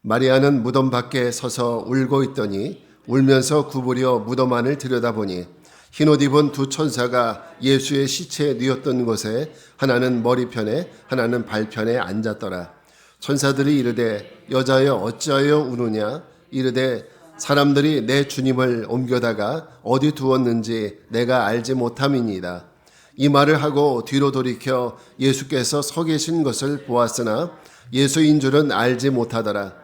마리아는 무덤 밖에 서서 울고 있더니 울면서 구부려 무덤 안을 들여다보니 흰옷 입은 두 천사가 예수의 시체에 누웠던 곳에 하나는 머리편에 하나는 발편에 앉았더라. 천사들이 이르되 여자여 어찌하여 우느냐 이르되 사람들이 내 주님을 옮겨다가 어디 두었는지 내가 알지 못함이니이다. 이 말을 하고 뒤로 돌이켜 예수께서 서 계신 것을 보았으나 예수인 줄은 알지 못하더라.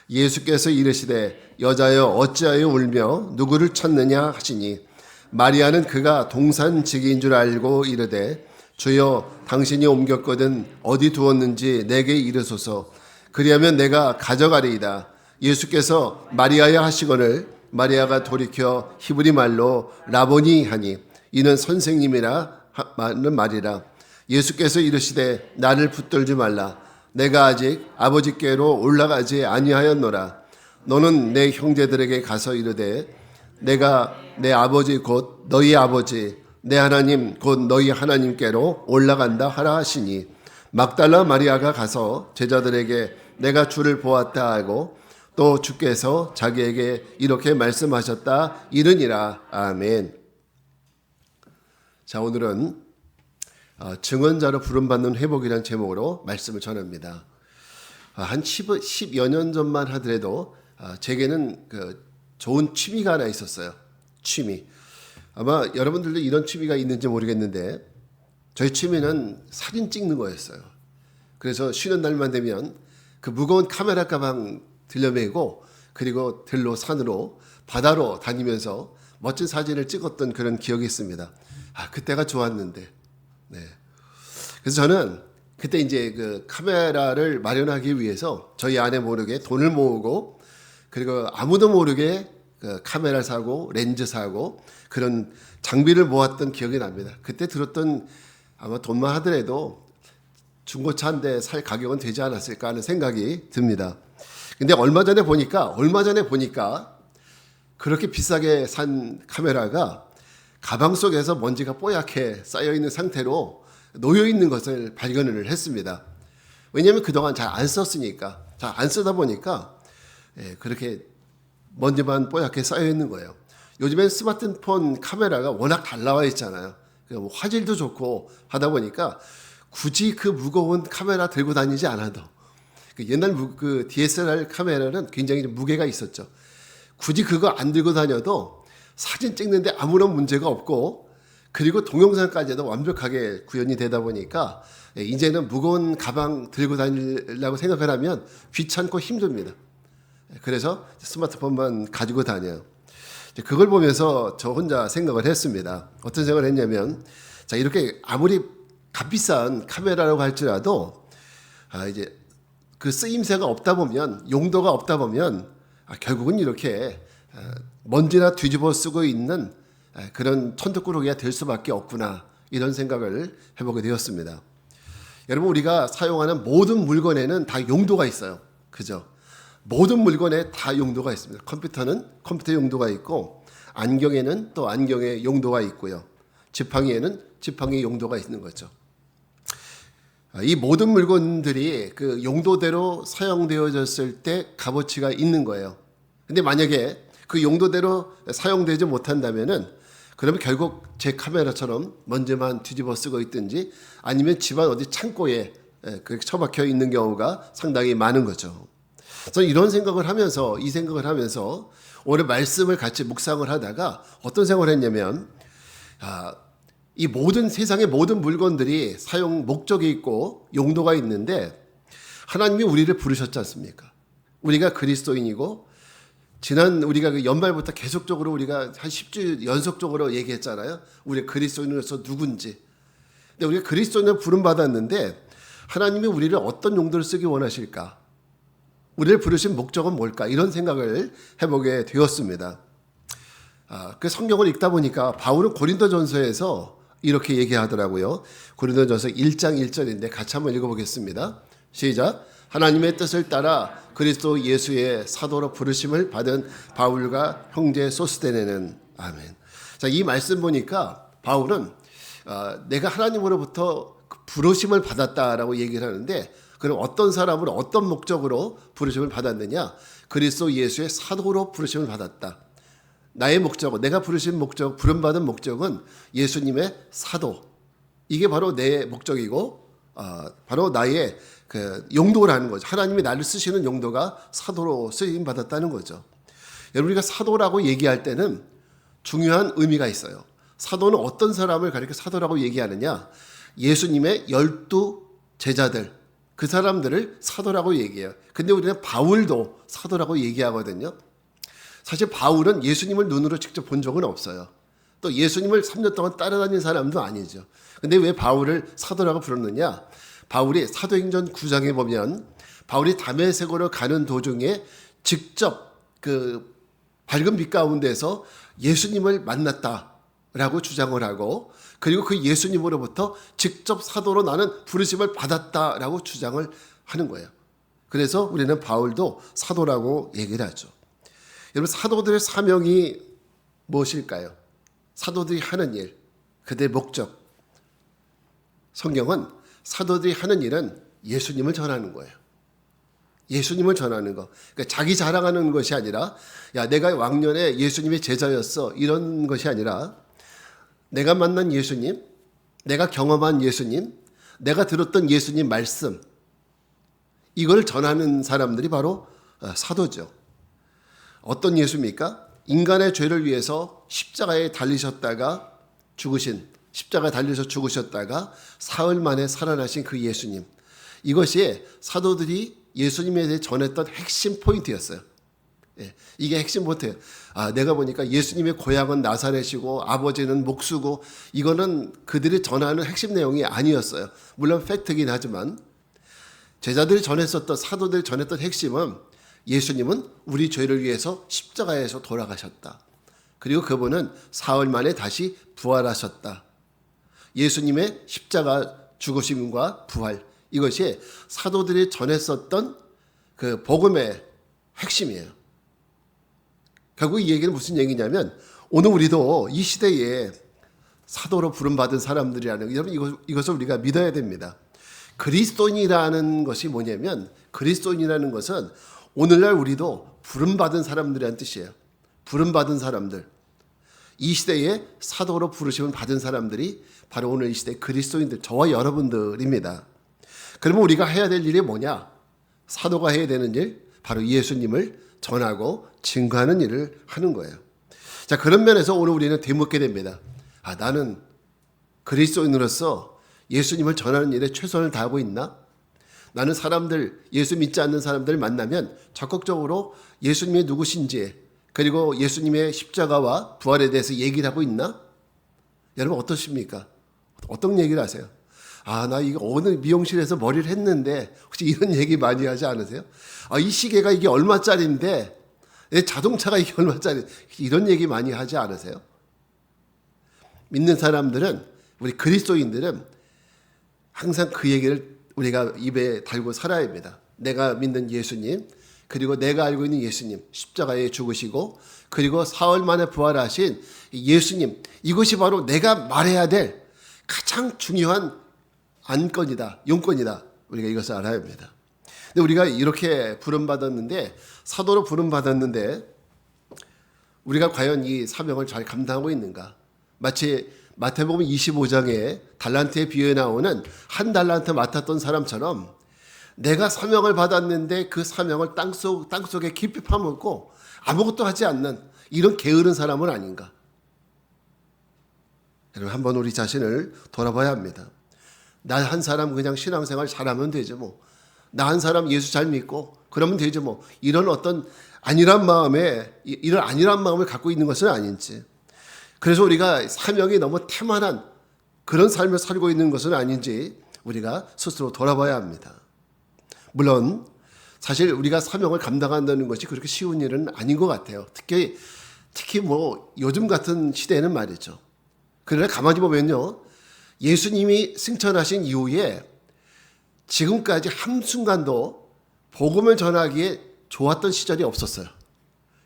예수께서 이르시되 여자여 어찌하여 울며 누구를 찾느냐 하시니 마리아는 그가 동산지기인 줄 알고 이르되 주여 당신이 옮겼거든 어디 두었는지 내게 이르소서 그리하면 내가 가져가리이다. 예수께서 마리아야 하시거늘 마리아가 돌이켜 히브리 말로 라보니 하니 이는 선생님이라 하는 말이라. 예수께서 이르시되 나를 붙들지 말라. 내가 아직 아버지께로 올라가지 아니하였노라. 너는 내 형제들에게 가서 이르되 내가 내 아버지 곧 너희 아버지 내 하나님 곧 너희 하나님께로 올라간다 하라 하시니 막달라 마리아가 가서 제자들에게 내가 주를 보았다 하고 또 주께서 자기에게 이렇게 말씀하셨다 이르니라. 아멘. 자, 오늘은 증언자로 부름받는 회복이라는 제목으로 말씀을 전합니다. 한 10여 년 전만 하더라도 제게는 좋은 취미가 하나 있었어요. 취미. 아마 여러분들도 이런 취미가 있는지 모르겠는데 저희 취미는 사진 찍는 거였어요. 그래서 쉬는 날만 되면 그 무거운 카메라 가방 들여매고 그리고 들로 산으로 바다로 다니면서 멋진 사진을 찍었던 그런 기억이 있습니다. 그때가 좋았는데. 네. 그래서 저는 그때 이제 그 카메라를 마련하기 위해서 저희 아내 모르게 돈을 모으고 그리고 아무도 모르게 그 카메라 사고 렌즈 사고 그런 장비를 모았던 기억이 납니다. 그때 들었던 아마 돈만 하더라도 중고차 한 대 살 가격은 되지 않았을까 하는 생각이 듭니다. 근데 얼마 전에 보니까 그렇게 비싸게 산 카메라가 가방 속에서 먼지가 뽀얗게 쌓여 있는 상태로 놓여 있는 것을 발견을 했습니다. 왜냐하면 그동안 잘 안 썼으니까, 잘 안 쓰다 보니까 그렇게 먼지만 뽀얗게 쌓여 있는 거예요. 요즘엔 스마트폰 카메라가 워낙 잘 나와 있잖아요. 화질도 좋고 하다 보니까 굳이 그 무거운 카메라 들고 다니지 않아도 옛날 그 DSLR 카메라는 굉장히 무게가 있었죠. 굳이 그거 안 들고 다녀도 사진 찍는데 아무런 문제가 없고 그리고 동영상까지도 완벽하게 구현이 되다 보니까 이제는 무거운 가방 들고 다니려고 생각을 하면 귀찮고 힘듭니다. 그래서 스마트폰만 가지고 다녀요. 그걸 보면서 저 혼자 생각을 했습니다. 어떤 생각을 했냐면, 자, 이렇게 아무리 값비싼 카메라라고 할지라도 이제 그 쓰임새가 없다 보면, 용도가 없다 보면 결국은 이렇게 먼지나 뒤집어 쓰고 있는 그런 천덕꾸러기가 될 수밖에 없구나, 이런 생각을 해보게 되었습니다. 여러분, 우리가 사용하는 모든 물건에는 다 용도가 있어요. 그죠? 모든 물건에 다 용도가 있습니다. 컴퓨터는 컴퓨터 용도가 있고, 안경에는 또 안경의 용도가 있고요. 지팡이에는 지팡이 용도가 있는 거죠. 이 모든 물건들이 그 용도대로 사용되어졌을 때 값어치가 있는 거예요. 근데 만약에 그 용도대로 사용되지 못한다면은 그러면 결국 제 카메라처럼 먼지만 뒤집어 쓰고 있든지 아니면 집안 어디 창고에 그렇게 처박혀 있는 경우가 상당히 많은 거죠. 저는 이런 생각을 하면서, 이 생각을 하면서 오늘 말씀을 같이 묵상을 하다가 어떤 생각을 했냐면, 이 모든 세상의 모든 물건들이 사용 목적이 있고 용도가 있는데 하나님이 우리를 부르셨지 않습니까? 우리가 그리스도인이고, 지난 우리가 그 연말부터 계속적으로 우리가 한 10주 연속적으로 얘기했잖아요. 우리 그리스도인으로서 누군지. 근데 우리가 그리스도인을 부름받았는데 하나님이 우리를 어떤 용도를 쓰기 원하실까? 우리를 부르신 목적은 뭘까? 이런 생각을 해보게 되었습니다. 그 성경을 읽다 보니까 바울은 고린도전서에서 이렇게 얘기하더라고요. 고린도전서 1장 1절인데 같이 한번 읽어보겠습니다. 시작. 하나님의 뜻을 따라 그리스도 예수의 사도로 부르심을 받은 바울과 형제 소스데네는. 아멘. 자, 이 말씀 보니까 바울은 내가 하나님으로부터 부르심을 받았다라고 얘기를 하는데, 그럼 어떤 사람으로 어떤 목적으로 부르심을 받았느냐? 그리스도 예수의 사도로 부르심을 받았다. 나의 목적은, 내가 부르신 목적, 부름받은 목적은 예수님의 사도. 이게 바로 내 목적이고 바로 나의 그 용도라는 거죠. 하나님이 나를 쓰시는 용도가 사도로 쓰임 받았다는 거죠. 여러분, 우리가 사도라고 얘기할 때는 중요한 의미가 있어요. 사도는 어떤 사람을 가리켜 사도라고 얘기하느냐? 예수님의 12 제자들, 그 사람들을 사도라고 얘기해요. 근데 우리는 바울도 사도라고 얘기하거든요. 사실 바울은 예수님을 눈으로 직접 본 적은 없어요. 또 예수님을 3년 동안 따라다닌 사람도 아니죠. 근데 왜 바울을 사도라고 부르느냐? 바울이 사도행전 9장에 보면 바울이 다메섹으로 가는 도중에 직접 그 밝은 빛 가운데서 예수님을 만났다라고 주장을 하고, 그리고 그 예수님으로부터 직접 사도로 나는 부르심을 받았다라고 주장을 하는 거예요. 그래서 우리는 바울도 사도라고 얘기를 하죠. 여러분, 사도들의 사명이 무엇일까요? 사도들이 하는 일, 그들의 목적. 성경은 사도들이 하는 일은 예수님을 전하는 거예요. 예수님을 전하는 거. 그러니까 자기 자랑하는 것이 아니라, 야, 내가 왕년에 예수님의 제자였어, 이런 것이 아니라, 내가 만난 예수님, 내가 경험한 예수님, 내가 들었던 예수님 말씀, 이걸 전하는 사람들이 바로 사도죠. 어떤 예수입니까? 인간의 죄를 위해서 십자가에 달리셨다가 죽으신, 십자가에 달려서 죽으셨다가 사흘 만에 살아나신 그 예수님. 이것이 사도들이 예수님에 대해 전했던 핵심 포인트였어요. 예, 이게 핵심 포인트예요. 내가 보니까 예수님의 고향은 나사렛이고 아버지는 목수고, 이거는 그들이 전하는 핵심 내용이 아니었어요. 물론 팩트긴 하지만 제자들이 전했었던, 사도들이 전했던 핵심은 예수님은 우리 죄를 위해서 십자가에서 돌아가셨다. 그리고 그분은 사흘 만에 다시 부활하셨다. 예수님의 십자가 죽으심과 부활, 이것이 사도들이 전했었던 그 복음의 핵심이에요. 결국 이 얘기는 무슨 얘기냐면, 오늘 우리도 이 시대에 사도로 부름받은 사람들이라는, 여러분 이것을 우리가 믿어야 됩니다. 그리스도인이라는 것이 뭐냐면, 그리스도인이라는 것은 오늘날 우리도 부름받은 사람들이라는 뜻이에요. 부름받은 사람들. 이 시대에 사도로 부르심을 받은 사람들이 바로 오늘 이 시대의 그리스도인들, 저와 여러분들입니다. 그러면 우리가 해야 될 일이 뭐냐? 사도가 해야 되는 일, 바로 예수님을 전하고 증거하는 일을 하는 거예요. 자, 그런 면에서 오늘 우리는 되묻게 됩니다. 나는 그리스도인으로서 예수님을 전하는 일에 최선을 다하고 있나? 나는 사람들, 예수 믿지 않는 사람들 만나면 적극적으로 예수님이 누구신지, 그리고 예수님의 십자가와 부활에 대해서 얘기를 하고 있나? 여러분 어떠십니까? 어떤 얘기를 하세요? 나 이거 오늘 미용실에서 머리를 했는데, 혹시 이런 얘기 많이 하지 않으세요? 이 시계가 이게 얼마짜리인데, 자동차가 이게 얼마짜리, 이런 얘기 많이 하지 않으세요? 믿는 사람들은, 우리 그리스도인들은 항상 그 얘기를 우리가 입에 달고 살아야 합니다. 내가 믿는 예수님, 그리고 내가 알고 있는 예수님, 십자가에 죽으시고 그리고 사흘 만에 부활하신 예수님, 이것이 바로 내가 말해야 될 가장 중요한 안건이다, 용건이다. 우리가 이것을 알아야 합니다. 근데 우리가 이렇게 부름받았는데, 사도로 부름받았는데 우리가 과연 이 사명을 잘 감당하고 있는가? 마치 마태복음 25장에 달란트의 비유에 나오는 한 달란트 맡았던 사람처럼, 내가 사명을 받았는데 그 사명을 땅속에 깊이 파묻고 아무것도 하지 않는 이런 게으른 사람은 아닌가? 여러분, 한번 우리 자신을 돌아봐야 합니다. 나 한 사람 그냥 신앙생활 잘하면 되죠 뭐. 나 한 사람 예수 잘 믿고 그러면 되죠 뭐. 이런 어떤 안일한 마음을 갖고 있는 것은 아닌지, 그래서 우리가 사명이 너무 태만한 그런 삶을 살고 있는 것은 아닌지 우리가 스스로 돌아봐야 합니다. 물론 사실 우리가 사명을 감당한다는 것이 그렇게 쉬운 일은 아닌 것 같아요. 특히 뭐 요즘 같은 시대에는 말이죠. 그러나 가만히 보면요, 예수님이 승천하신 이후에 지금까지 한순간도 복음을 전하기에 좋았던 시절이 없었어요.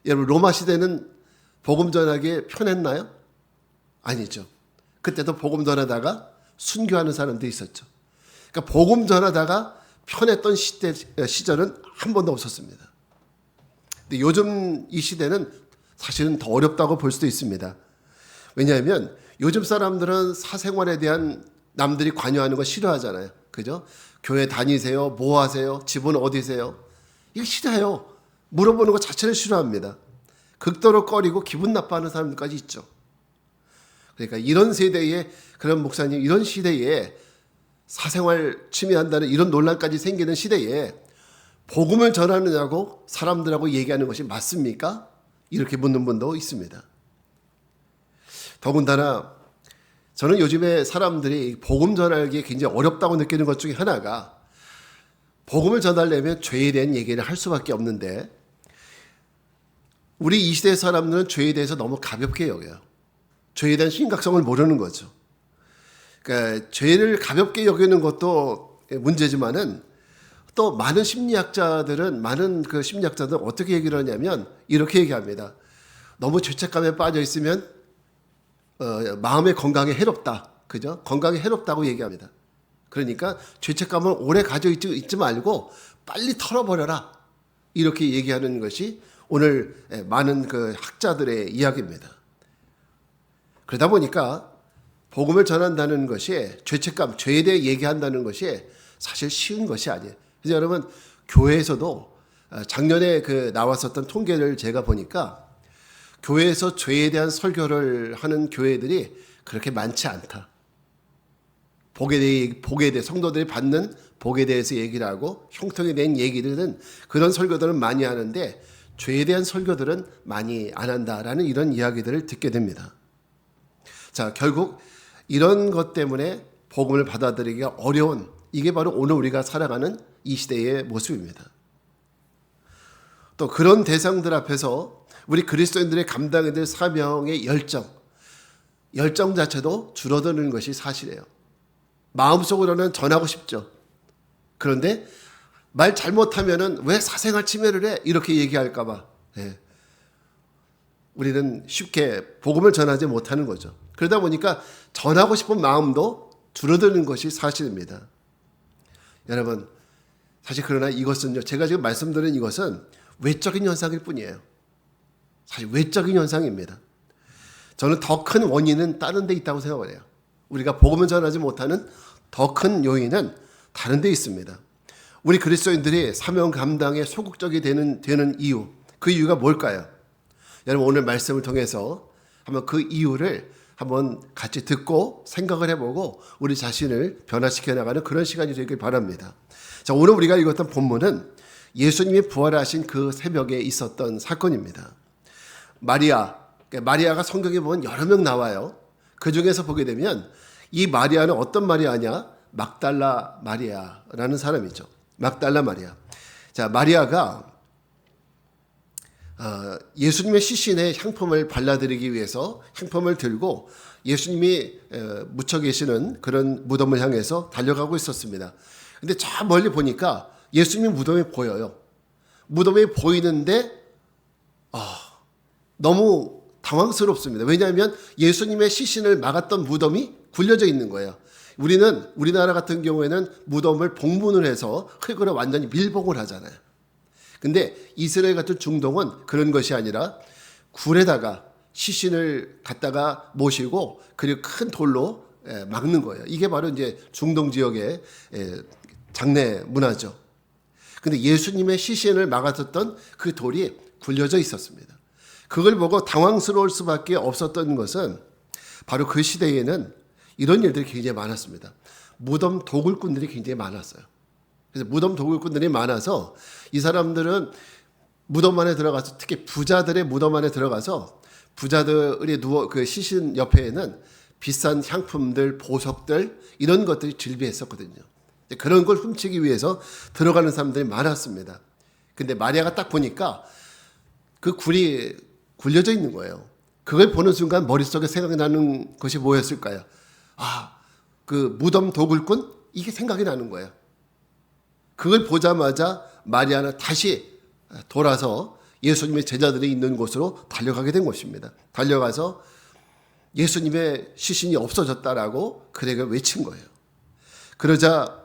여러분, 로마 시대는 복음 전하기에 편했나요? 아니죠. 그때도 복음 전하다가 순교하는 사람도 있었죠. 그러니까 복음 전하다가 편했던 시절은 한 번도 없었습니다. 근데 요즘 이 시대는 사실은 더 어렵다고 볼 수도 있습니다. 왜냐하면 요즘 사람들은 사생활에 대한 남들이 관여하는 거 싫어하잖아요. 그죠? 교회 다니세요? 뭐 하세요? 집은 어디세요? 이거 싫어요. 물어보는 것 자체를 싫어합니다. 극도로 꺼리고 기분 나빠하는 사람들까지 있죠. 그러니까 이런 세대에, 그런 목사님, 이런 시대에 사생활 침해한다는 이런 논란까지 생기는 시대에 복음을 전하느냐고 사람들하고 얘기하는 것이 맞습니까? 이렇게 묻는 분도 있습니다. 더군다나 저는 요즘에 사람들이 복음 전하기에 굉장히 어렵다고 느끼는 것 중에 하나가, 복음을 전하려면 죄에 대한 얘기를 할 수밖에 없는데 우리 이 시대 사람들은 죄에 대해서 너무 가볍게 여겨요. 죄에 대한 심각성을 모르는 거죠. 그러니까 죄를 가볍게 여기는 것도 문제지만은 또 많은 심리학자들은 어떻게 얘기를 하냐면 이렇게 얘기합니다. 너무 죄책감에 빠져 있으면 마음의 건강에 해롭다. 그죠? 건강에 해롭다고 얘기합니다. 그러니까 죄책감을 오래 가지고 있지 말고 빨리 털어버려라. 이렇게 얘기하는 것이 오늘 많은 그 학자들의 이야기입니다. 그러다 보니까 복음을 전한다는 것이 죄책감, 죄에 대해 얘기한다는 것이 사실 쉬운 것이 아니에요. 그래서 여러분, 교회에서도 작년에 나왔었던 통계를 제가 보니까 교회에서 죄에 대한 설교를 하는 교회들이 그렇게 많지 않다. 복에 대해 성도들이 받는 복에 대해서 얘기를 하고 형통에 대한 얘기들은, 그런 설교들은 많이 하는데 죄에 대한 설교들은 많이 안 한다라는 이런 이야기들을 듣게 됩니다. 자, 결국 이런 것 때문에 복음을 받아들이기가 어려운, 이게 바로 오늘 우리가 살아가는 이 시대의 모습입니다. 또 그런 대상들 앞에서 우리 그리스도인들의 감당해야 될 사명의 열정 자체도 줄어드는 것이 사실이에요. 마음속으로는 전하고 싶죠. 그런데 말 잘못하면은 왜 사생활 침해를 해? 이렇게 얘기할까 봐. 우리는 쉽게 복음을 전하지 못하는 거죠. 그러다 보니까 전하고 싶은 마음도 줄어드는 것이 사실입니다. 여러분, 사실 그러나 이것은요, 제가 지금 말씀드린 이것은 외적인 현상일 뿐이에요. 사실 외적인 현상입니다. 저는 더 큰 원인은 다른 데 있다고 생각을 해요. 우리가 복음을 전하지 못하는 더 큰 요인은 다른 데 있습니다. 우리 그리스도인들이 사명 감당에 소극적이 되는 이유, 그 이유가 뭘까요? 여러분, 오늘 말씀을 통해서 한번 그 이유를 한번 같이 듣고 생각을 해보고 우리 자신을 변화시켜 나가는 그런 시간이 되길 바랍니다. 자, 오늘 우리가 읽었던 본문은 예수님이 부활하신 그 새벽에 있었던 사건입니다. 마리아가 성경에 보면 여러 명 나와요. 그 중에서 보게 되면 이 마리아는 어떤 마리아냐? 막달라 마리아라는 사람이죠. 막달라 마리아. 자, 마리아가 예수님의 시신에 향품을 발라드리기 위해서 향품을 들고 예수님이 묻혀 계시는 그런 무덤을 향해서 달려가고 있었습니다. 근데 저 멀리 보니까 예수님 무덤이 보여요. 무덤이 보이는데 너무 당황스럽습니다. 왜냐하면 예수님의 시신을 막았던 무덤이 굴려져 있는 거예요. 우리나라 같은 경우에는 무덤을 봉분을 해서 흙으로 완전히 밀봉을 하잖아요. 근데 이스라엘 같은 중동은 그런 것이 아니라 굴에다가 시신을 갖다가 모시고 그리고 큰 돌로 막는 거예요. 이게 바로 이제 중동 지역의 장례 문화죠. 근데 예수님의 시신을 막았었던 그 돌이 굴려져 있었습니다. 그걸 보고 당황스러울 수밖에 없었던 것은 바로 그 시대에는 이런 일들이 굉장히 많았습니다. 무덤 도굴꾼들이 굉장히 많았어요. 그래서 무덤 도굴꾼들이 많아서 이 사람들은 무덤 안에 들어가서, 특히 부자들의 무덤 안에 들어가서 부자들이 그 시신 옆에는 비싼 향품들, 보석들 이런 것들이 즐비했었거든요. 그런 걸 훔치기 위해서 들어가는 사람들이 많았습니다. 근데 마리아가 딱 보니까 그 굴이 굴려져 있는 거예요. 그걸 보는 순간 머릿속에 생각나는 것이 뭐였을까요? 그 무덤 도굴꾼? 이게 생각이 나는 거예요. 그걸 보자마자 마리아는 다시 돌아서 예수님의 제자들이 있는 곳으로 달려가게 된 것입니다. 달려가서 예수님의 시신이 없어졌다라고 그에게 외친 거예요. 그러자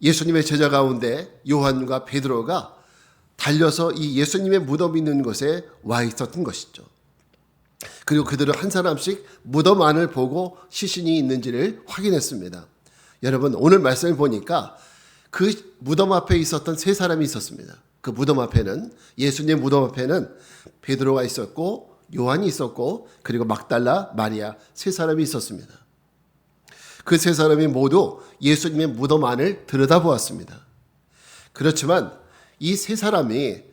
예수님의 제자 가운데 요한과 베드로가 달려서 이 예수님의 무덤이 있는 곳에 와 있었던 것이죠. 그리고 그들은 한 사람씩 무덤 안을 보고 시신이 있는지를 확인했습니다. 여러분, 오늘 말씀을 보니까 그 무덤 앞에 있었던 세 사람이 있었습니다. 그 무덤 앞에는, 예수님 무덤 앞에는 베드로가 있었고 요한이 있었고 그리고 막달라, 마리아 세 사람이 있었습니다. 그 세 사람이 모두 예수님의 무덤 안을 들여다보았습니다. 그렇지만 이 세 사람이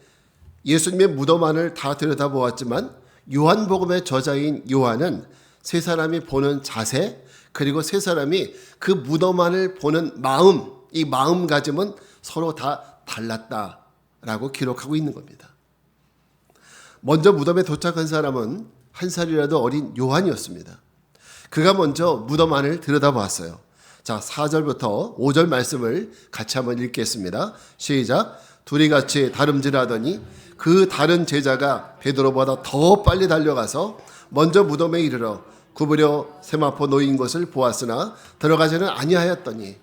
예수님의 무덤 안을 다 들여다보았지만 요한복음의 저자인 요한은 세 사람이 보는 자세, 그리고 세 사람이 그 무덤 안을 보는 마음, 이 마음가짐은 서로 다 달랐다라고 기록하고 있는 겁니다. 먼저 무덤에 도착한 사람은 한 살이라도 어린 요한이었습니다. 그가 먼저 무덤 안을 들여다보았어요. 자, 4절부터 5절 말씀을 같이 한번 읽겠습니다. 시작. 둘이 같이 다름질하더니 그 다른 제자가 베드로보다 더 빨리 달려가서 먼저 무덤에 이르러 구부려 세마포 놓인 것을 보았으나 들어가지는 아니하였더니,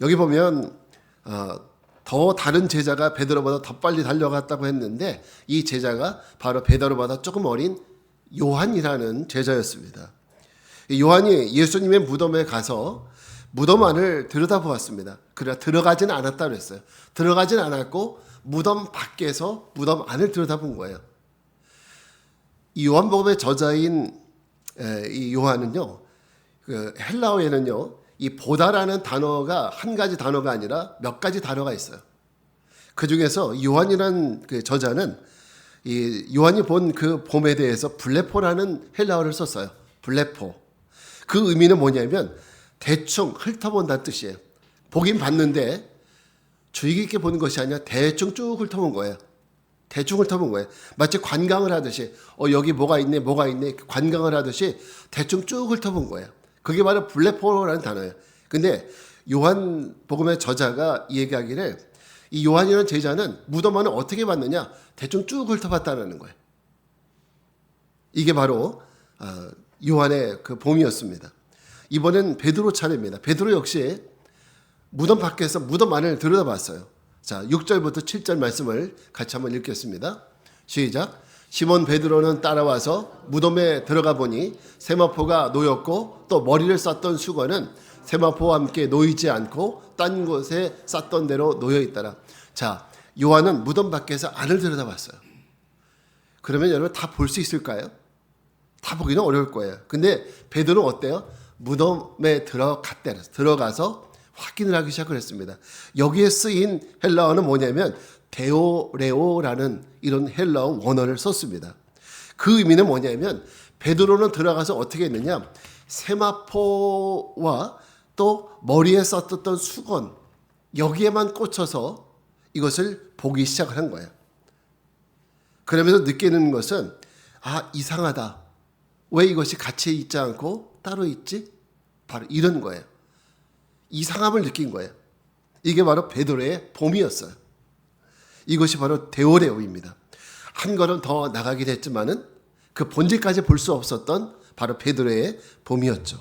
여기 보면 더 다른 제자가 베드로보다 더 빨리 달려갔다고 했는데 이 제자가 바로 베드로보다 조금 어린 요한이라는 제자였습니다. 요한이 예수님의 무덤에 가서 무덤 안을 들여다보았습니다. 그러나 들어가지는 않았다고 했어요. 들어가지는 않았고 무덤 밖에서 무덤 안을 들여다본 거예요. 이 요한복음의 저자인 이 요한은요, 그 헬라어에는요, 이 보다라는 단어가 한 가지 단어가 아니라 몇 가지 단어가 있어요. 그 중에서 요한이라는 그 저자는 이 요한이 본 그 봄에 대해서 블레포라는 헬라어를 썼어요. 블레포. 그 의미는 뭐냐면 대충 훑어본다는 뜻이에요. 보긴 봤는데 주의 깊게 보는 것이 아니라 대충 쭉 훑어본 거예요. 대충 훑어본 거예요. 마치 관광을 하듯이 여기 뭐가 있네 관광을 하듯이 대충 쭉 훑어본 거예요. 그게 바로 블레포라는 단어예요. 근데 요한복음의 저자가 얘기하기를 이 요한이라는 제자는 무덤 안을 어떻게 봤느냐, 대충 쭉 훑어봤다는 거예요. 이게 바로 요한의 그 봄이었습니다. 이번엔 베드로 차례입니다. 베드로 역시 무덤 밖에서 무덤 안을 들여다봤어요. 자, 6절부터 7절 말씀을 같이 한번 읽겠습니다. 시작. 시몬 베드로는 따라와서 무덤에 들어가 보니 세마포가 놓였고 또 머리를 쌌던 수건은 세마포와 함께 놓이지 않고 딴 곳에 쌌던 대로 놓여 있더라. 자, 요한은 무덤 밖에서 안을 들여다봤어요. 그러면 여러분 다 볼 수 있을까요? 다 보기는 어려울 거예요. 근데 베드로는 어때요? 무덤에 들어가서 확인을 하기 시작을 했습니다. 여기에 쓰인 헬라어는 뭐냐면 데오레오라는 이런 헬라어 원어를 썼습니다. 그 의미는 뭐냐면 베드로는 들어가서 어떻게 했느냐, 세마포와 또 머리에 썼던 수건, 여기에만 꽂혀서 이것을 보기 시작을 한 거예요. 그러면서 느끼는 것은 이상하다. 왜 이것이 같이 있지 않고 따로 있지? 바로 이런 거예요. 이상함을 느낀 거예요. 이게 바로 베드로의 봄이었어요. 이것이 바로 데오레오입니다. 한 걸음 더 나가긴 했지만은 그 본질까지 볼 수 없었던 바로 베드로의 봄이었죠.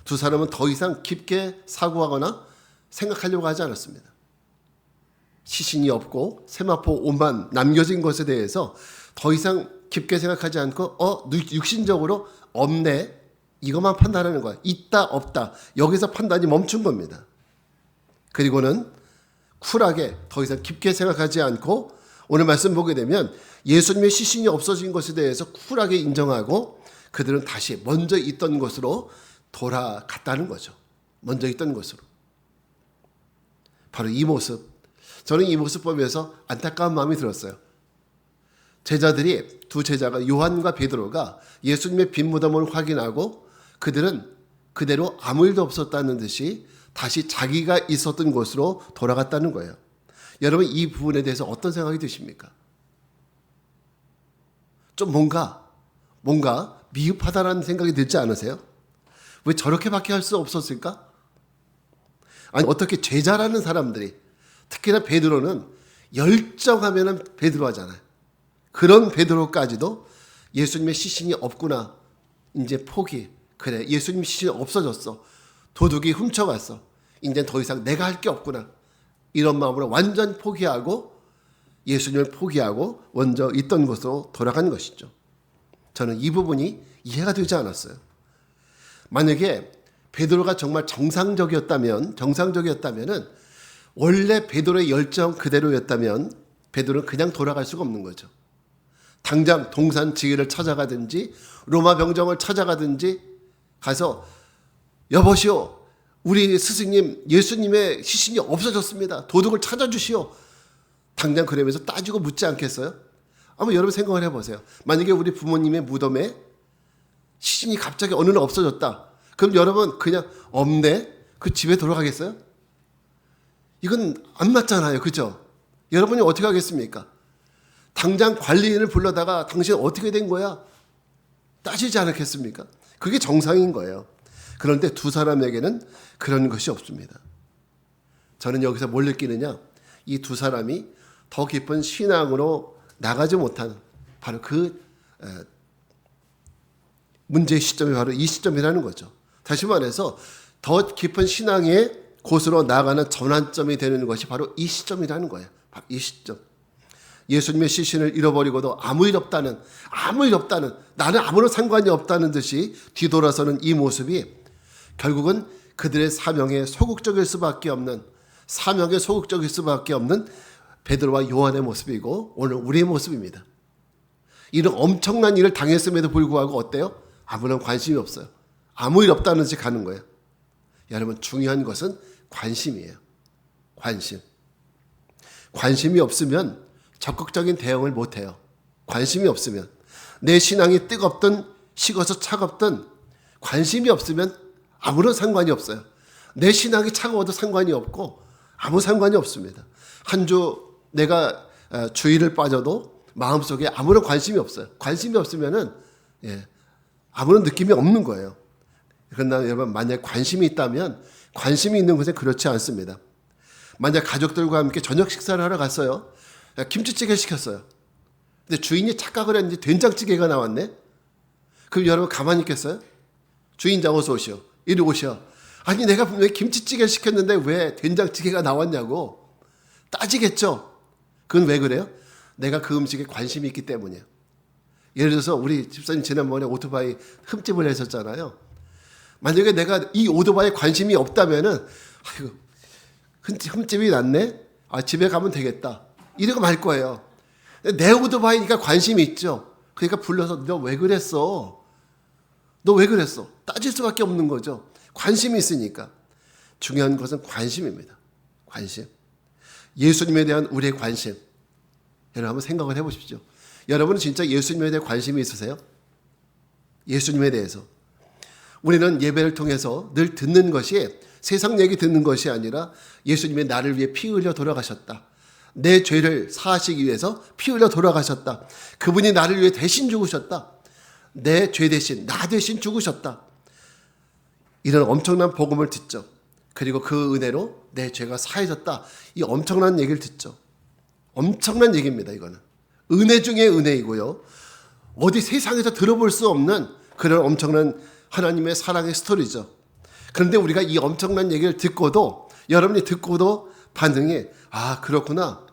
두 사람은 더 이상 깊게 사고하거나 생각하려고 하지 않았습니다. 시신이 없고 세마포 옷만 남겨진 것에 대해서 더 이상 깊게 생각하지 않고 육신적으로 없네, 이것만 판단하는 거야. 있다 없다, 여기서 판단이 멈춘 겁니다. 그리고는 쿨하게 더 이상 깊게 생각하지 않고 오늘 말씀 보게 되면 예수님의 시신이 없어진 것에 대해서 쿨하게 인정하고 그들은 다시 먼저 있던 곳으로 돌아갔다는 거죠. 먼저 있던 곳으로. 바로 이 모습, 저는 이 모습 보면서 안타까운 마음이 들었어요. 두 제자가 요한과 베드로가 예수님의 빈 무덤을 확인하고 그들은 그대로 아무 일도 없었다는 듯이 다시 자기가 있었던 곳으로 돌아갔다는 거예요. 여러분, 이 부분에 대해서 어떤 생각이 드십니까? 좀 뭔가 미흡하다라는 생각이 들지 않으세요? 왜 저렇게밖에 할 수 없었을까? 아니, 어떻게 제자라는 사람들이, 특히나 베드로는 열정하면은 베드로 하잖아요. 그런 베드로까지도 예수님의 시신이 없구나, 이제 포기. 그래, 예수님 시신이 없어졌어. 도둑이 훔쳐갔어. 이제 더 이상 내가 할 게 없구나. 이런 마음으로 완전 포기하고 예수님을 포기하고 먼저 있던 곳으로 돌아간 것이죠. 저는 이 부분이 이해가 되지 않았어요. 만약에 베드로가 정말 정상적이었다면은 원래 베드로의 열정 그대로였다면 베드로는 그냥 돌아갈 수가 없는 거죠. 당장 동산 지휘를 찾아가든지 로마 병정을 찾아가든지 가서 여보시오, 우리 스승님 예수님의 시신이 없어졌습니다. 도둑을 찾아주시오. 당장 그러면서 따지고 묻지 않겠어요? 한번 여러분 생각을 해보세요. 만약에 우리 부모님의 무덤에 시신이 갑자기 어느 날 없어졌다. 그럼 여러분 그냥 없네? 그 집에 돌아가겠어요? 이건 안 맞잖아요. 그죠? 여러분이 어떻게 하겠습니까? 당장 관리인을 불러다가 당신 어떻게 된 거야? 따지지 않겠습니까? 그게 정상인 거예요. 그런데 두 사람에게는 그런 것이 없습니다. 저는 여기서 뭘 느끼느냐? 이 두 사람이 더 깊은 신앙으로 나가지 못한 바로 그 문제의 시점이 바로 이 시점이라는 거죠. 다시 말해서 더 깊은 신앙의 곳으로 나가는 전환점이 되는 것이 바로 이 시점이라는 거예요. 바로 이 시점. 예수님의 시신을 잃어버리고도 아무 일 없다는 나는 아무런 상관이 없다는 듯이 뒤돌아서는 이 모습이 결국은 그들의 사명에 소극적일 수밖에 없는 베드로와 요한의 모습이고 오늘 우리의 모습입니다. 이런 엄청난 일을 당했음에도 불구하고 어때요? 아무런 관심이 없어요. 아무 일 없다는 듯이 가는 거예요. 여러분 중요한 것은 관심이에요. 관심이 없으면 적극적인 대응을 못해요. 관심이 없으면 내 신앙이 뜨겁든 식어서 차갑든 관심이 없으면 아무런 상관이 없어요. 내 신앙이 차가워도 상관이 없고 아무 상관이 없습니다. 한 주 내가 주일을 빠져도 마음속에 아무런 관심이 없어요. 관심이 없으면은 아무런 느낌이 없는 거예요. 그러나 여러분 만약 관심이 있다면 관심이 있는 곳에 그렇지 않습니다. 만약 가족들과 함께 저녁 식사를 하러 갔어요. 김치찌개 시켰어요. 근데 주인이 착각을 했는지 된장찌개가 나왔네. 그럼 여러분 가만히 있겠어요? 주인장 어서 오시오. 이리 오시오. 아니 내가 분명히 김치찌개 시켰는데 왜 된장찌개가 나왔냐고 따지겠죠. 그건 왜 그래요? 내가 그 음식에 관심이 있기 때문이에요. 예를 들어서 우리 집사님 지난번에 오토바이 흠집을 하셨잖아요. 만약에 내가 이 오토바이에 관심이 없다면은 아이고 흠집이 났네. 집에 가면 되겠다. 이러고 말 거예요. 내 오토바이니까 관심이 있죠. 그러니까 불러서 너 왜 그랬어? 너 왜 그랬어? 따질 수밖에 없는 거죠. 관심이 있으니까. 중요한 것은 관심입니다. 관심. 예수님에 대한 우리의 관심. 여러분 한번 생각을 해보십시오. 여러분은 진짜 예수님에 대해 관심이 있으세요? 예수님에 대해서. 우리는 예배를 통해서 늘 듣는 것이 세상 얘기 듣는 것이 아니라 예수님의 나를 위해 피 흘려 돌아가셨다. 내 죄를 사하시기 위해서 피 흘려 돌아가셨다. 그분이 나를 위해 대신 죽으셨다. 내 죄 대신, 나 대신 죽으셨다. 이런 엄청난 복음을 듣죠. 그리고 그 은혜로 내 죄가 사해졌다. 이 엄청난 얘기를 듣죠. 엄청난 얘기입니다. 이거는. 은혜 중에 은혜이고요. 어디 세상에서 들어볼 수 없는 그런 엄청난 하나님의 사랑의 스토리죠. 그런데 우리가 이 엄청난 얘기를 듣고도 여러분이 듣고도 반응이 그렇구나.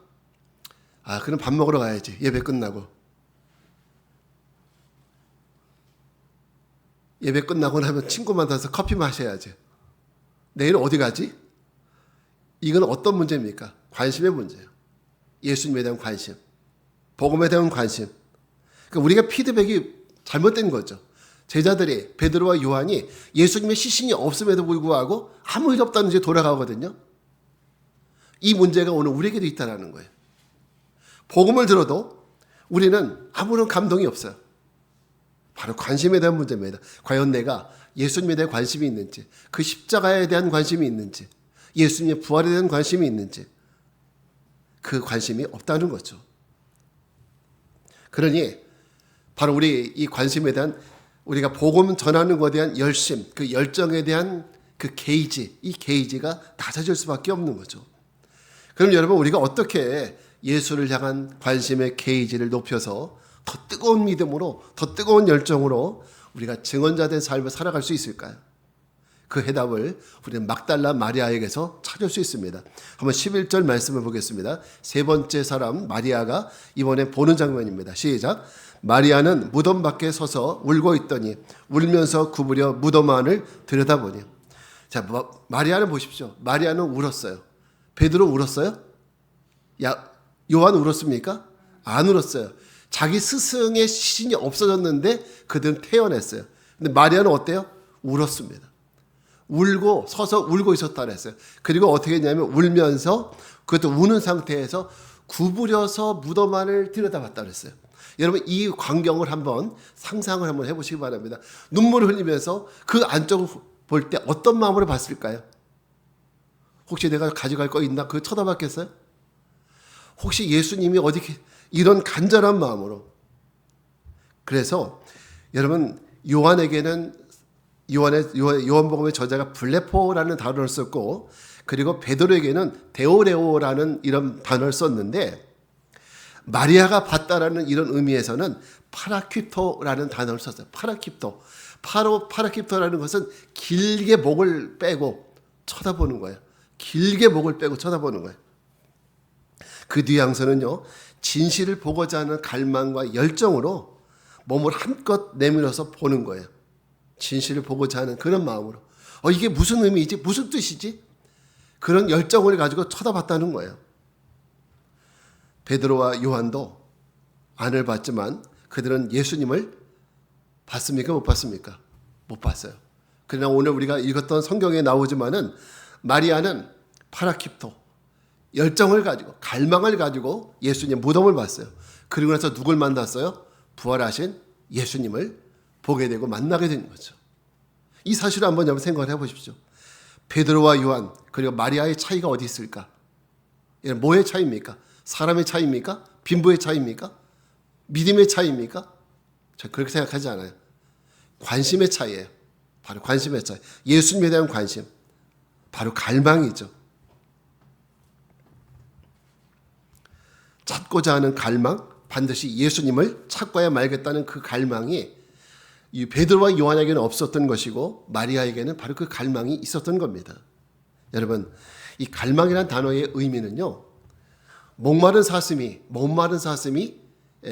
그럼 밥 먹으러 가야지. 예배 끝나고. 예배 끝나고 나면 친구 만나서 커피 마셔야지. 내일 어디 가지? 이건 어떤 문제입니까? 관심의 문제예요. 예수님에 대한 관심. 복음에 대한 관심. 그러니까 우리가 피드백이 잘못된 거죠. 제자들이 베드로와 요한이 예수님의 시신이 없음에도 불구하고 아무 일 없다는 데 돌아가거든요. 이 문제가 오늘 우리에게도 있다는 거예요. 복음을 들어도 우리는 아무런 감동이 없어요. 바로 관심에 대한 문제입니다. 과연 내가 예수님에 대한 관심이 있는지, 그 십자가에 대한 관심이 있는지, 예수님의 부활에 대한 관심이 있는지, 그 관심이 없다는 거죠. 그러니 바로 우리 이 관심에 대한 우리가 복음 전하는 것에 대한 열심, 그 열정에 대한 그 게이지, 이 게이지가 낮아질 수밖에 없는 거죠. 그럼 여러분 우리가 어떻게 예수를 향한 관심의 게이지를 높여서 더 뜨거운 믿음으로, 더 뜨거운 열정으로 우리가 증언자된 삶을 살아갈 수 있을까요? 그 해답을 우리는 막달라 마리아에게서 찾을 수 있습니다. 한번 11절 말씀을 보겠습니다. 세 번째 사람 마리아가 이번에 보는 장면입니다. 시작. 마리아는 무덤 밖에 서서 울고 있더니 울면서 구부려 무덤 안을 들여다보니. 자, 마리아는 보십시오. 마리아는 울었어요. 베드로 울었어요? 요한 울었습니까? 안 울었어요. 자기 스승의 시신이 없어졌는데 그들은 태어났어요. 근데 마리아는 어때요? 울었습니다. 울고 서서 울고 있었다 그랬어요. 그리고 어떻게 했냐면 울면서 그것도 우는 상태에서 구부려서 무덤 안을 들여다봤다 그랬어요. 여러분 이 광경을 한번 상상을 한번 해보시기 바랍니다. 눈물을 흘리면서 그 안쪽을 볼 때 어떤 마음으로 봤을까요? 혹시 내가 가져갈 거 있나? 그거 쳐다봤겠어요? 혹시 예수님이 어디 이런 간절한 마음으로. 그래서 여러분 요한에게는 요한복음의 저자가 블레포라는 단어를 썼고 그리고 베드로에게는 데오레오라는 이런 단어를 썼는데 마리아가 봤다라는 이런 의미에서는 파라퀴토라는 단어를 썼어요. 파라퀴토라는 것은 길게 목을 빼고 쳐다보는 거예요. 길게 목을 빼고 쳐다보는 거예요. 그 뉘앙스는요. 진실을 보고자 하는 갈망과 열정으로 몸을 한껏 내밀어서 보는 거예요. 진실을 보고자 하는 그런 마음으로. 이게 무슨 의미이지? 무슨 뜻이지? 그런 열정을 가지고 쳐다봤다는 거예요. 베드로와 요한도 안을 봤지만 그들은 예수님을 봤습니까? 못 봤습니까? 못 봤어요. 그러나 오늘 우리가 읽었던 성경에 나오지만은 마리아는 파라킵토, 열정을 가지고 갈망을 가지고 예수님 무덤을 봤어요. 그리고 나서 누굴 만났어요? 부활하신 예수님을 보게 되고 만나게 된 거죠. 이 사실을 한번 생각을 해보십시오. 베드로와 요한 그리고 마리아의 차이가 어디 있을까? 이건 뭐의 차이입니까? 사람의 차이입니까? 빈부의 차이입니까? 믿음의 차이입니까? 저 그렇게 생각하지 않아요. 관심의 차이예요. 바로 관심의 차이. 예수님에 대한 관심. 바로 갈망이죠. 찾고자 하는 갈망, 반드시 예수님을 찾고야 말겠다는 그 갈망이 이 베드로와 요한에게는 없었던 것이고 마리아에게는 바로 그 갈망이 있었던 겁니다. 여러분, 이 갈망이라는 단어의 의미는요. 목마른 사슴이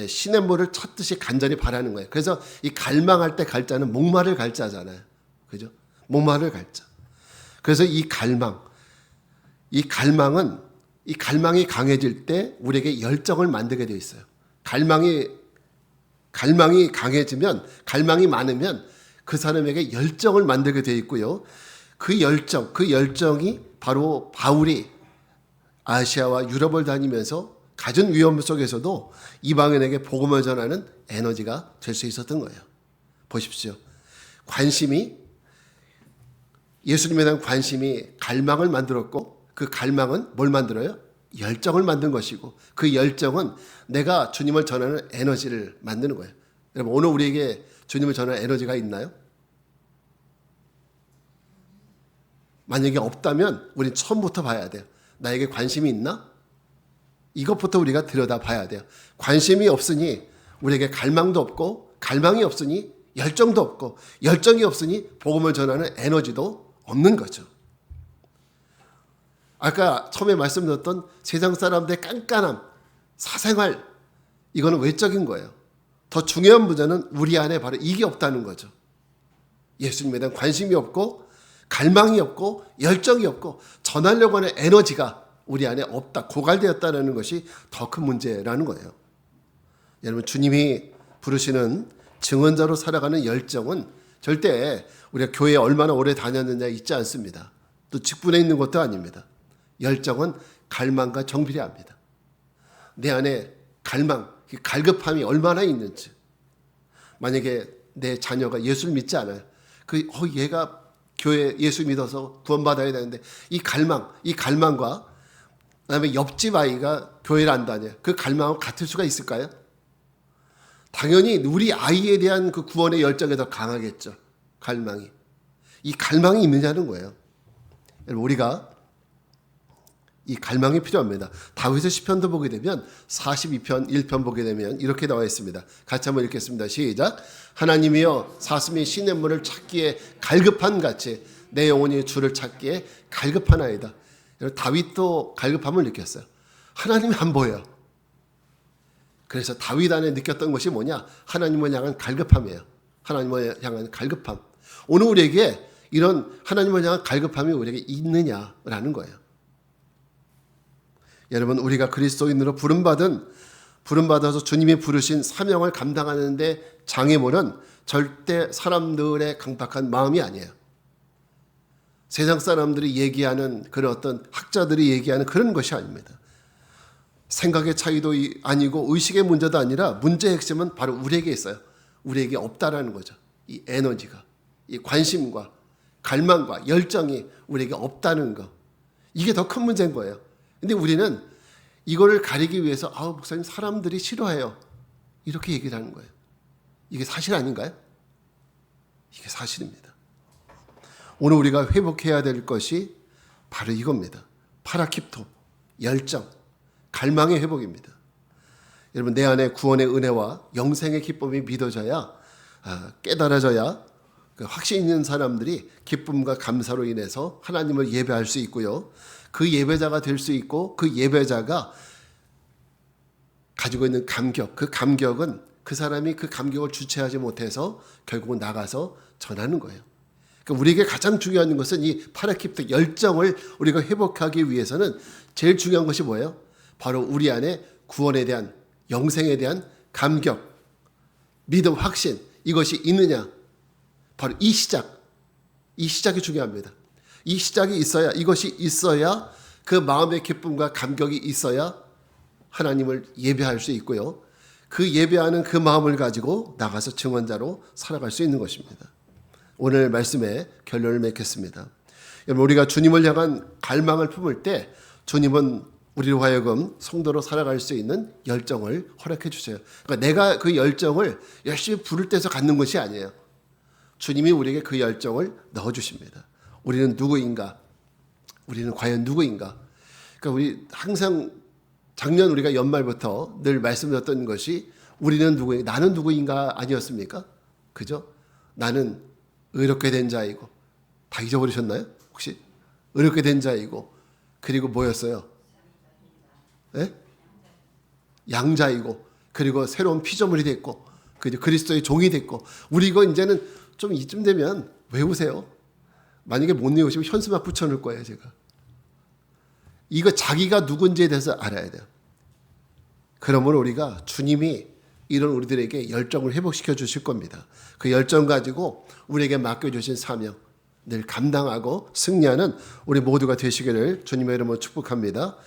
시냇물을 찾듯이 간절히 바라는 거예요. 그래서 이 갈망할 때 갈자는 목마를 갈자잖아요. 그죠? 목마를 갈자. 그래서 이 갈망이 강해질 때 우리에게 열정을 만들게 되어 있어요. 갈망이 강해지면, 갈망이 많으면 그 사람에게 열정을 만들게 되어 있고요. 그 열정이 바로 바울이 아시아와 유럽을 다니면서 가진 위험 속에서도 이방인에게 복음을 전하는 에너지가 될 수 있었던 거예요. 보십시오. 예수님에 대한 관심이 갈망을 만들었고 그 갈망은 뭘 만들어요? 열정을 만든 것이고 그 열정은 내가 주님을 전하는 에너지를 만드는 거예요. 여러분 오늘 우리에게 주님을 전하는 에너지가 있나요? 만약에 없다면 우리는 처음부터 봐야 돼요. 나에게 관심이 있나? 이것부터 우리가 들여다봐야 돼요. 관심이 없으니 우리에게 갈망도 없고 갈망이 없으니 열정도 없고 열정이 없으니 복음을 전하는 에너지도 없는 거죠. 아까 처음에 말씀드렸던 세상 사람들의 깐깐함, 사생활 이거는 외적인 거예요. 더 중요한 문제는 우리 안에 바로 이게 없다는 거죠. 예수님에 대한 관심이 없고 갈망이 없고 열정이 없고 전하려고 하는 에너지가 우리 안에 없다, 고갈되었다는 것이 더 큰 문제라는 거예요. 여러분 주님이 부르시는 증언자로 살아가는 열정은 절대 우리가 교회에 얼마나 오래 다녔느냐 있지 않습니다. 또 직분에 있는 것도 아닙니다. 열정은 갈망과 정비례합니다. 내 안에 갈급함이 얼마나 있는지. 만약에 내 자녀가 예수를 믿지 않아요. 얘가 교회 예수 믿어서 구원받아야 되는데 이 갈망과 그다음에 옆집 아이가 교회를 안 다녀요. 그 갈망은 같을 수가 있을까요? 당연히 우리 아이에 대한 그 구원의 열정이 더 강하겠죠. 갈망이. 이 갈망이 있느냐는 거예요. 우리가 이 갈망이 필요합니다. 다윗의 시편도 보게 되면 42편 1편 보게 되면 이렇게 나와 있습니다. 같이 한번 읽겠습니다. 시작. 하나님이여 사슴이 시냇물을 찾기에 갈급한 같이 내 영혼이 주를 찾기에 갈급하나이다. 다윗도 갈급함을 느꼈어요. 하나님이 안 보여요. 그래서 다윗 안에 느꼈던 것이 뭐냐? 하나님을 향한 갈급함이에요. 하나님을 향한 갈급함. 오늘 우리에게 이런 하나님을 향한 갈급함이 우리에게 있느냐라는 거예요. 여러분, 우리가 그리스도인으로 부름받아서 주님이 부르신 사명을 감당하는 데 장애물은 절대 사람들의 강박한 마음이 아니에요. 세상 사람들이 얘기하는 그런 어떤 학자들이 얘기하는 그런 것이 아닙니다. 생각의 차이도 아니고 의식의 문제도 아니라 문제의 핵심은 바로 우리에게 있어요. 우리에게 없다라는 거죠. 이 에너지가, 이 관심과 갈망과 열정이 우리에게 없다는 거. 이게 더 큰 문제인 거예요. 근데 우리는 이거를 가리기 위해서 목사님 사람들이 싫어해요. 이렇게 얘기를 하는 거예요. 이게 사실 아닌가요? 이게 사실입니다. 오늘 우리가 회복해야 될 것이 바로 이겁니다. 파라킵토, 열정, 갈망의 회복입니다. 여러분, 내 안에 구원의 은혜와 영생의 기쁨이 믿어져야, 깨달아져야 확신 있는 사람들이 기쁨과 감사로 인해서 하나님을 예배할 수 있고요. 그 예배자가 될 수 있고, 그 예배자가 가지고 있는 감격, 그 감격은 그 사람이 그 감격을 주체하지 못해서 결국은 나가서 전하는 거예요. 그러니까 우리에게 가장 중요한 것은 이 파라킵토 열정을 우리가 회복하기 위해서는 제일 중요한 것이 뭐예요? 바로 우리 안에 구원에 대한, 영생에 대한 감격, 믿음, 확신, 이것이 있느냐? 바로 이 시작이 중요합니다. 이 시작이 있어야, 이것이 있어야 그 마음의 기쁨과 감격이 있어야 하나님을 예배할 수 있고요. 그 예배하는 그 마음을 가지고 나가서 증언자로 살아갈 수 있는 것입니다. 오늘 말씀에 결론을 맺겠습니다. 여러분, 우리가 주님을 향한 갈망을 품을 때 주님은 우리로 하여금 성도로 살아갈 수 있는 열정을 허락해 주세요. 그러니까 내가 그 열정을 열심히 불을 떼서 갖는 것이 아니에요. 주님이 우리에게 그 열정을 넣어주십니다. 우리는 누구인가? 우리는 과연 누구인가? 그러니까 우리 항상 작년 우리가 연말부터 늘 말씀드렸던 것이 우리는 누구인가? 나는 누구인가 아니었습니까? 그죠? 나는 의롭게 된 자이고, 다 잊어버리셨나요? 혹시? 의롭게 된 자이고, 그리고 뭐였어요? 네? 양자이고, 그리고 새로운 피조물이 됐고, 그리스도의 종이 됐고, 우리 이거 이제는 좀 이쯤 되면 외우세요. 만약에 못 외우시면 현수막 붙여놓을 거예요, 제가. 이거 자기가 누군지에 대해서 알아야 돼요. 그러므로 우리가 주님이 이런 우리들에게 열정을 회복시켜 주실 겁니다. 그 열정 가지고 우리에게 맡겨주신 사명 늘 감당하고 승리하는 우리 모두가 되시기를 주님의 이름으로 축복합니다.